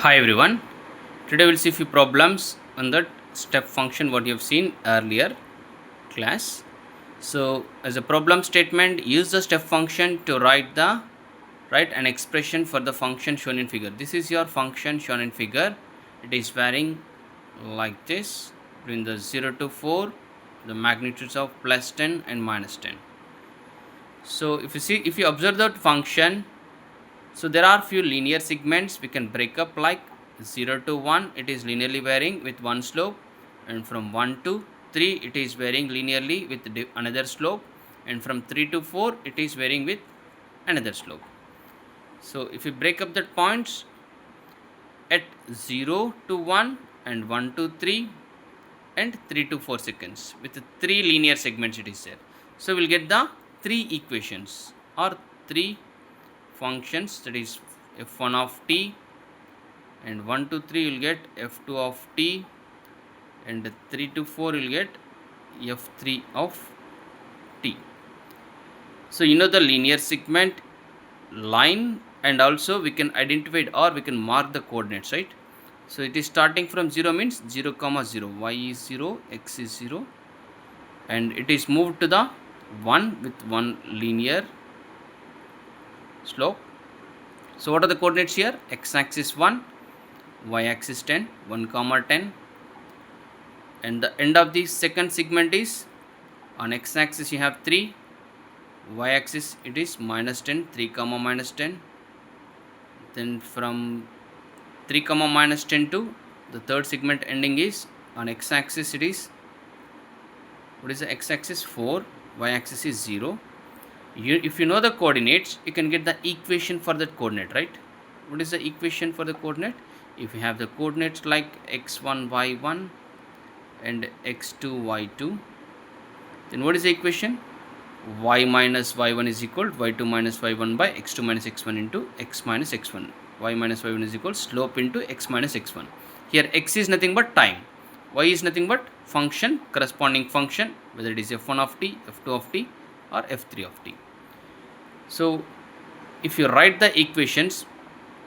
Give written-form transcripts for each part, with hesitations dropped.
Hi everyone. Today we'll see few problems on that step function what you have seen earlier class. So as a problem statement, use the step function to write an expression for the function shown in figure. This is your function shown in figure. It is varying like this between the 0 to 4, the magnitudes of plus 10 and minus 10. So if you observe that function, so there are few linear segments we can break up like 0 to 1 it is linearly varying with one slope, and from 1 to 3 it is varying linearly with another slope, and from 3 to 4 it is varying with another slope. So if we break up that points at 0 to 1 and 1 to 3 and 3 to 4 seconds with the three linear segments it is there. So we'll get the three equations or three functions, that is f1 of t, and 1 to 3 you will get f2 of t, and 3 to 4 you will get f3 of t. So you know the linear segment line, and also we can identify it or we can mark the coordinates, right? So it is starting from 0 means 0 comma 0, y is 0, x is 0, and it is moved to the 1 with one linear slope. So what are the coordinates here? X axis 1, y axis 10, 1 comma 10, and the end of the second segment is on x axis you have 3, y axis it is minus 10, 3 comma minus 10, then from 3 comma minus 10 to the third segment ending is on x axis it is, what is the x axis? 4, y axis is 0. If you know the coordinates, you can get the equation for that coordinate, right? What is the equation for the coordinate? If you have the coordinates like x1 y1 and x2 y2, then what is the equation? Y minus y1 is equal to y2 minus y1 by x2 minus x1 into x minus x1. Y minus y1 is equal to slope into x minus x1. Here x is nothing but time, y is nothing but function, corresponding function, whether it is f1 of t, f2 of t or f3 of t. So if you write the equations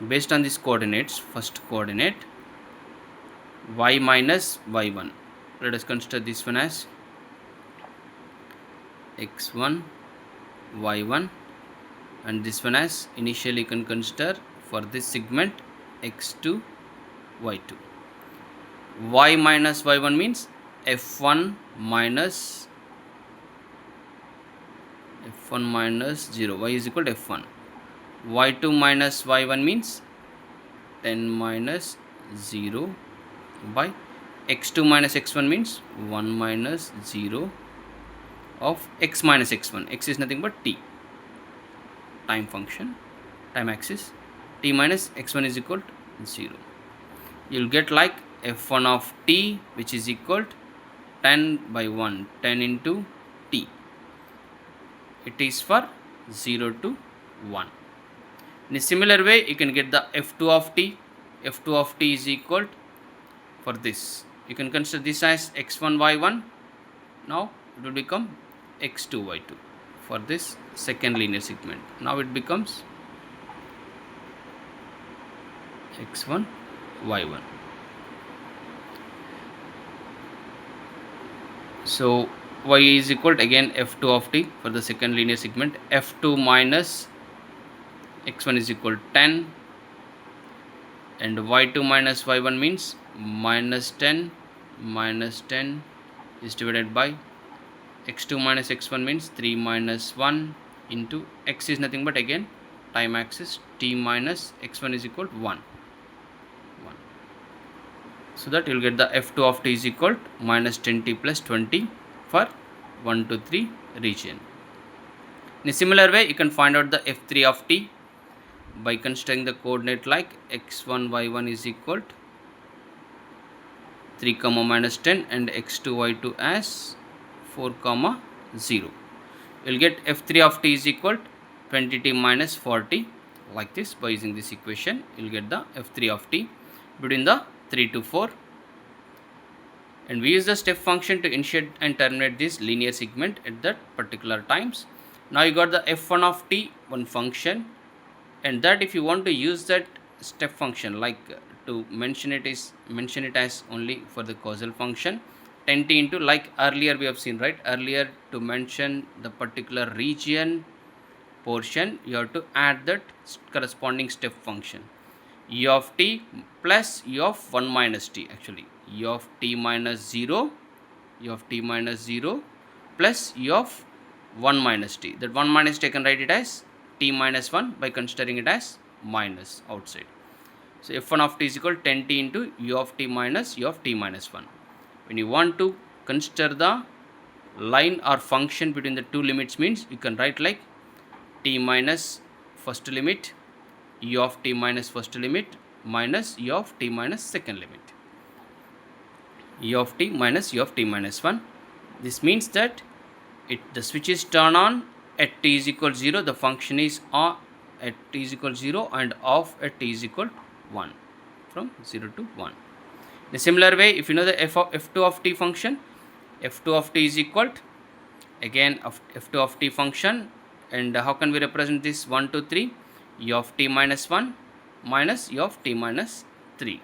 based on these coordinates, first coordinate y minus y1, let us consider this one as x1 y1, and this one as initially you can consider for this segment x2 y2. Y minus y1 means f1 minus 0, y is equal to f1. Y2 minus y1 means 10 minus 0 by x2 minus x1 means 1 minus 0 of x minus x1. X is nothing but t, time function, time axis. T minus x1 is equal to 0. You will get like f1 of t, which is equal to 10 by 1, 10 into t. It is for 0 to 1. In a similar way, you can get the f2 of t. f2 of t is equal to, for this, you can consider this as x1 y1. Now it will become x2 y2 for this second linear segment. Now it becomes x1 y1. So y is equal to again f2 of t for the second linear segment. f2 minus x1 is equal to 10, and y2 minus y1 means minus 10 is divided by x2 minus x1 means 3 minus 1 into x is nothing but again time axis, t minus x1 is equal to 1. So that you will get the f2 of t is equal to minus 10t plus 20 for 1 to 3 region. In a similar way, you can find out the f3 of t by considering the coordinate like x1 y1 is equal to 3 comma minus 10 and x2 y2 as 4 comma 0. You will get f3 of t is equal to 20t minus 40, like this. By using this equation, you will get the f3 of t between the 3 to 4, and we use the step function to initiate and terminate this linear segment at that particular times. Now you got the f1 of t, one function, and that if you want to use that step function, like to mention it as only for the causal function. 10t into, like earlier we have seen, right? Earlier, to mention the particular region portion, you have to add that corresponding step function. U of t plus u of 1 minus t, actually u of t minus 0, u of t minus 0 plus u of 1 minus t. That 1 minus t, I can write it as t minus 1 by considering it as minus outside. So f1 of t is equal to 10t into u of t minus u of t minus 1. When you want to consider the line or function between the two limits, means you can write like t minus first limit, u of t minus first limit minus u of t minus second limit, u of t minus u of t minus 1. This means that the switch is turned on at t is equal to 0, the function is on at t is equal to 0 and off at t is equal to 1, from 0 to 1. In a similar way, if you know the f2 of t function, f2 of t is equal to, again, f2 of t function, and how can we represent this? 1 to 3, u of t minus 1 minus u of t minus 3,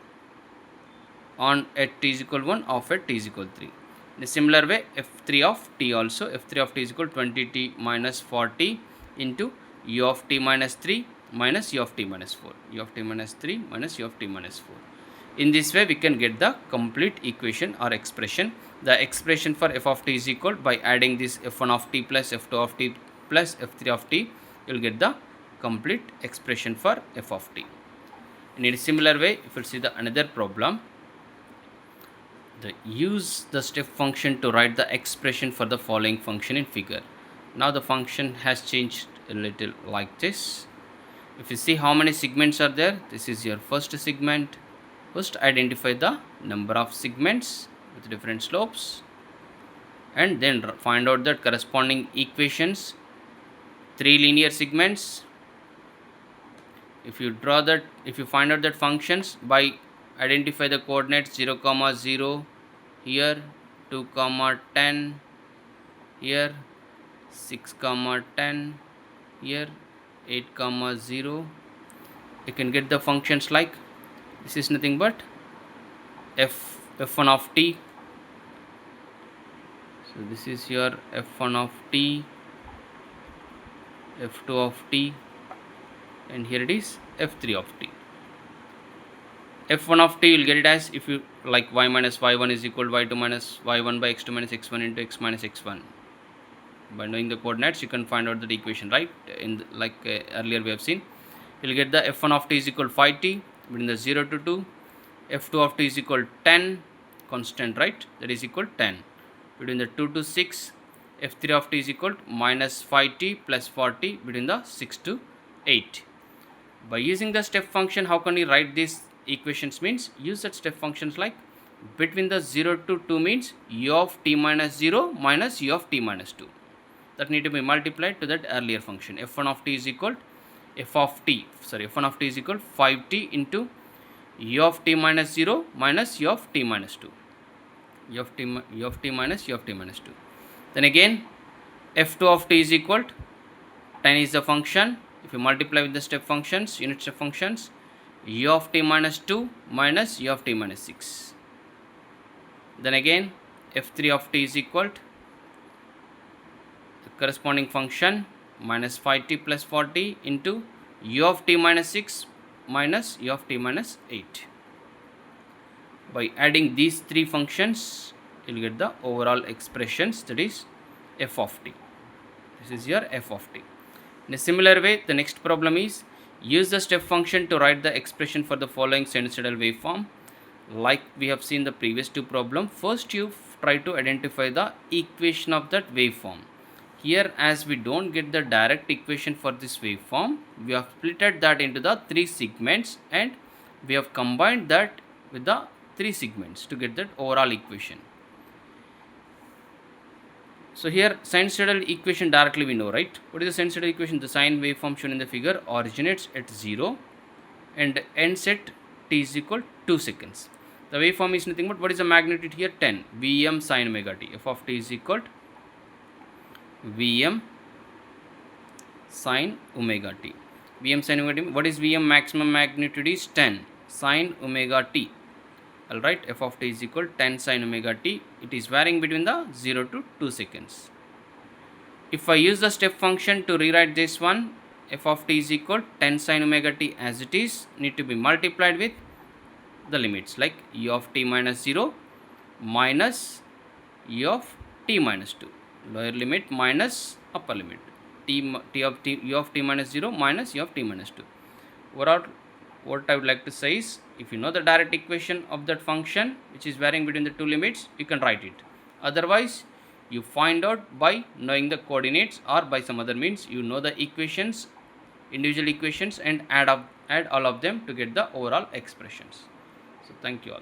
on at t is equal to 1, off at t is equal to 3. In a similar way, f3 of t also, f3 of t is equal to 20t minus 40 into u of t minus 3 minus u of t minus 4, u of t minus 3 minus u of t minus 4. In this way, we can get the complete equation or expression. The expression for f of t is equal, by adding this f1 of t plus f2 of t plus f3 of t, you will get the complete expression for f of t. In a similar way, if you see the another problem, use the step function to write the expression for the following function in figure. Now the function has changed a little like this. If you see how many segments are there, this is your first segment. First, identify the number of segments with different slopes, and then find out the corresponding equations. 3 linear segments. If you find out that functions, by identify the coordinates 0, 0 here, 2, 10 here, 6, 10 here, 8, 0. You can get the functions like this is nothing but f1 of t. So this is your f1 of t, f2 of t, and here it is f3 of t. f1 of t, you will get it as, if you like, y minus y1 is equal to y2 minus y1 by x2 minus x1 into x minus x1. By knowing the coordinates, you can find out the equation, right? In earlier we have seen, you will get the f1 of t is equal to 5t between the 0 to 2, f2 of t is equal to 10, constant, right? That is equal to 10 between the 2 to 6, f3 of t is equal to minus 5t plus 40 between the 6 to 8. By using the step function, how can we write these equations? Means use that step functions like between the 0 to 2 means u of t minus 0 minus u of t minus 2. That need to be multiplied to that earlier function. f1 of t is equal to f1 of t is equal to 5t into u of t minus 0 minus u of t minus 2, u of t minus u of t minus 2. Then again, f2 of t is equal to 10 is the function. If you multiply with the step functions, unit step functions, u of t minus 2 minus u of t minus 6. Then again, f3 of t is equal to the corresponding function minus 5t plus 40 into u of t minus 6 minus u of t minus 8. By adding these three functions, you will get the overall expressions, that is f of t. This is your f of t. In a similar way, the next problem is use the step function to write the expression for the following sinusoidal waveform. Like we have seen the previous two problems, first you try to identify the equation of that waveform. Here, as we don't get the direct equation for this waveform, we have splitted that into the 3 segments and we have combined that with the 3 segments to get that overall equation. So here, sinusoidal equation directly we know, right? What is the sinusoidal equation? The sine waveform shown in the figure originates at 0 and ends at t is equal to 2 seconds. The waveform is nothing but, what is the magnitude here? 10 Vm sin omega t. F of t is equal to Vm sin omega t. Vm sin omega t. What is Vm maximum magnitude is 10 sin omega t. Alright, f of t is equal to 10 sin omega t. It is varying between the 0 to 2 seconds. If I use the step function to rewrite this one, f of t is equal to 10 sin omega t as it is, need to be multiplied with the limits like u of t minus 0 minus u of t minus 2, lower limit minus upper limit, u of t minus 0 minus u of t minus 2. Overall, what I would like to say is, if you know the direct equation of that function which is varying between the two limits, you can write it. Otherwise, you find out by knowing the coordinates or by some other means. You know the equations, individual equations, and add all of them to get the overall expressions. So thank you all.